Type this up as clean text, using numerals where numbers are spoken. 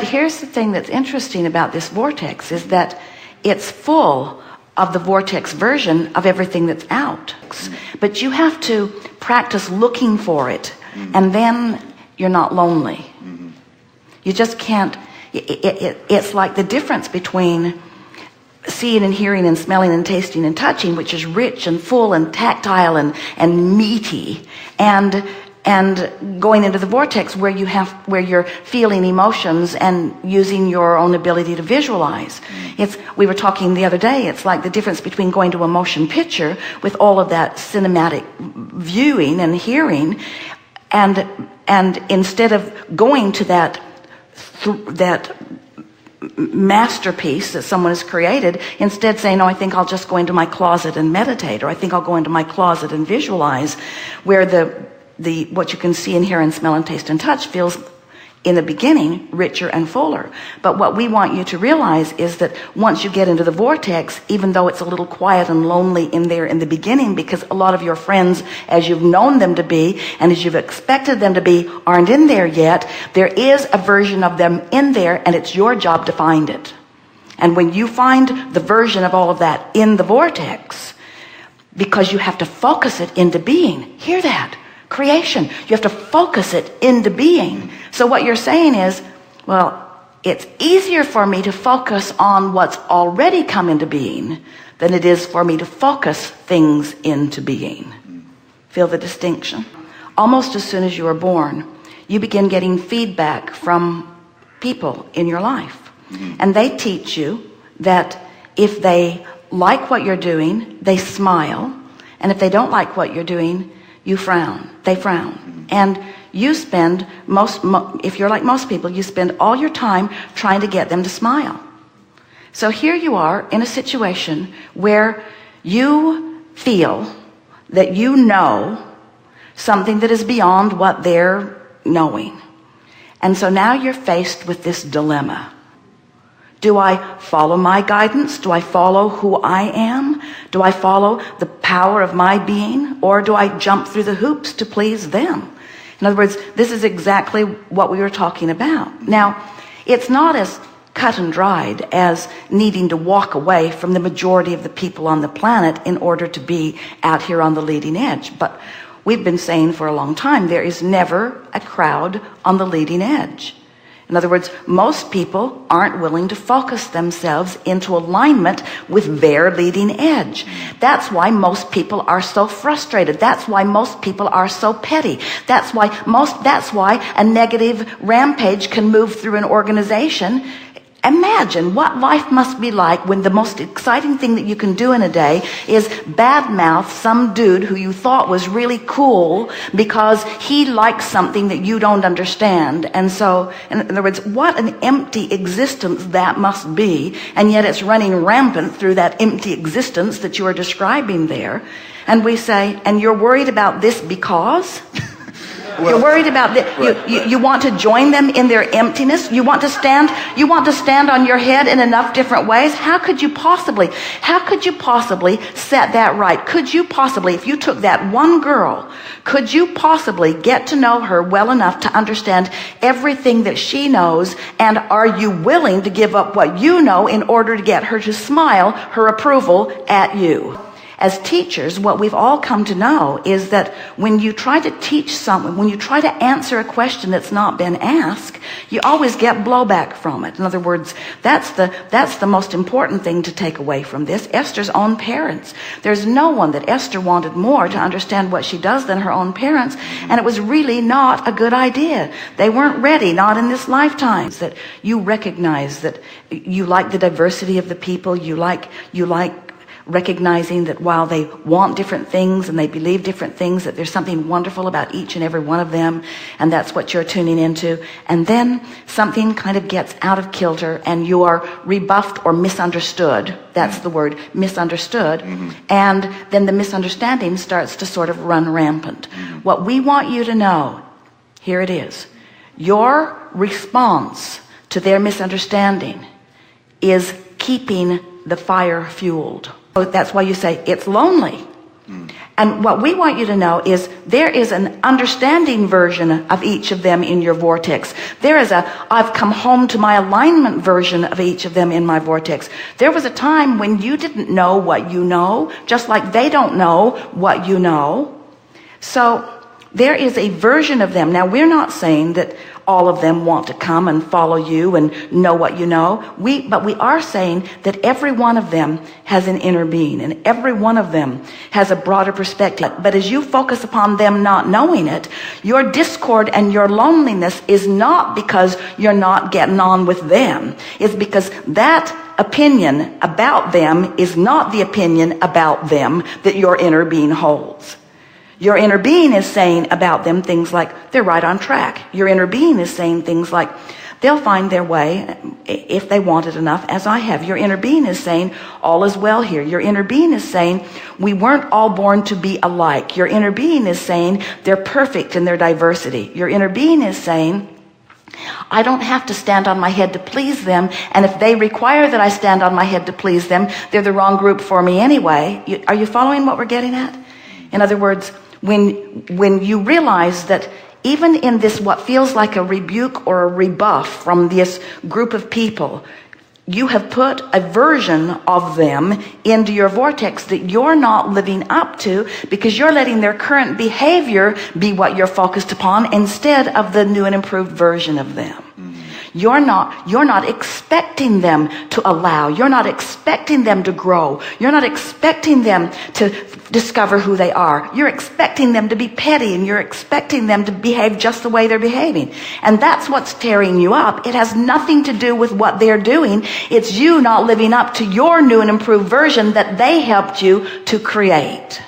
Here's the thing that's interesting about this vortex is that it's full of the vortex version of everything that's out. But you have to practice looking for it, and then you're not lonely. You just can't. It's like the difference between seeing and hearing and smelling and tasting and touching, which is rich and full and tactile and meaty, and going into the vortex where you're feeling emotions and using your own ability to visualize. We were talking the other day, it's like the difference between going to a motion picture with all of that cinematic viewing and hearing, and instead of going to that masterpiece that someone has created, instead saying, "No, I think I'll just go into my closet and meditate," or "I think I'll go into my closet and visualize," where what you can see and hear and smell and taste and touch feels in the beginning richer and fuller. But what we want you to realize is that once you get into the vortex, even though it's a little quiet and lonely in there in the beginning, because a lot of your friends, as you've known them to be and as you've expected them to be, aren't in there yet, there is a version of them in there, and it's your job to find it. And when you find the version of all of that in the vortex, because you have to focus it into being, hear that? Creation. You have to focus it into being. So what you're saying is, well, it's easier for me to focus on what's already come into being than it is for me to focus things into being. Feel the distinction? Almost as soon as you are born, you begin getting feedback from people in your life. And they teach you that if they like what you're doing, they smile. And if they don't like what you're doing, you frown. They frown. And you spend if you're like most people, you spend all your time trying to get them to smile. So here you are in a situation where you feel that you know something that is beyond what they're knowing. And so now you're faced with this dilemma. Do I follow my guidance? Do I follow who I am? Do I follow the power of my being? Or do I jump through the hoops to please them? In other words, this is exactly what we were talking about. Now, it's not as cut and dried as needing to walk away from the majority of the people on the planet in order to be out here on the leading edge. But we've been saying for a long time, there is never a crowd on the leading edge. In other words, most people aren't willing to focus themselves into alignment with their leading edge. That's why most people are so frustrated. That's why most people are so petty. That's why a negative rampage can move through an organization. Imagine what life must be like when the most exciting thing that you can do in a day is badmouth some dude who you thought was really cool because he likes something that you don't understand. And so, in other words, what an empty existence that must be, and yet it's running rampant through that empty existence that you are describing there. And we say, and you're worried about this because... You're worried about this. You want to join them in their emptiness. You want to stand on your head in enough different ways. How could you possibly set that right? Could you possibly, if you took that one girl, could you possibly get to know her well enough to understand everything that she knows? And are you willing to give up what you know in order to get her to smile her approval at you? As teachers, what we've all come to know is that when you try to teach someone, when you try to answer a question that's not been asked, you always get blowback from it. In other words, that's the most important thing to take away from this. Esther's own parents. There's no one that Esther wanted more to understand what she does than her own parents, and it was really not a good idea. They weren't ready, not in this lifetime. That you recognize that you like the diversity of the people, you like recognizing that while they want different things and they believe different things, that there's something wonderful about each and every one of them, and that's what you're tuning into. And then something kind of gets out of kilter and you are rebuffed or misunderstood. That's the word, misunderstood. And then the misunderstanding starts to sort of run rampant. What we want you to know, here it is, your response to their misunderstanding is keeping the fire fueled. That's why you say, it's lonely. And what we want you to know is there is an understanding version of each of them in your vortex. There is a I've come home to my alignment version of each of them in my vortex. There was a time when you didn't know what you know, just like they don't know what you know. So there is a version of them. Now, we're not saying that all of them want to come and follow you and know what you know. But we are saying that every one of them has an inner being, and every one of them has a broader perspective. But as you focus upon them not knowing it, your discord and your loneliness is not because you're not getting on with them. It's because that opinion about them is not the opinion about them that your inner being holds. Your inner being is saying about them things like, they're right on track. Your inner being is saying things like, they'll find their way if they want it enough, as I have. Your inner being is saying, all is well here. Your inner being is saying, we weren't all born to be alike. Your inner being is saying, they're perfect in their diversity. Your inner being is saying, I don't have to stand on my head to please them, and if they require that I stand on my head to please them, they're the wrong group for me anyway. Are you following what we're getting at? In other words, when you realize that even in this what feels like a rebuke or a rebuff from this group of people, you have put a version of them into your vortex that you're not living up to, because you're letting their current behavior be what you're focused upon instead of the new and improved version of them. You're not expecting them to allow. You're not expecting them to grow. You're not expecting them to discover who they are. You're expecting them to be petty, and you're expecting them to behave just the way they're behaving. And that's what's tearing you up. It has nothing to do with what they're doing. It's you not living up to your new and improved version that they helped you to create.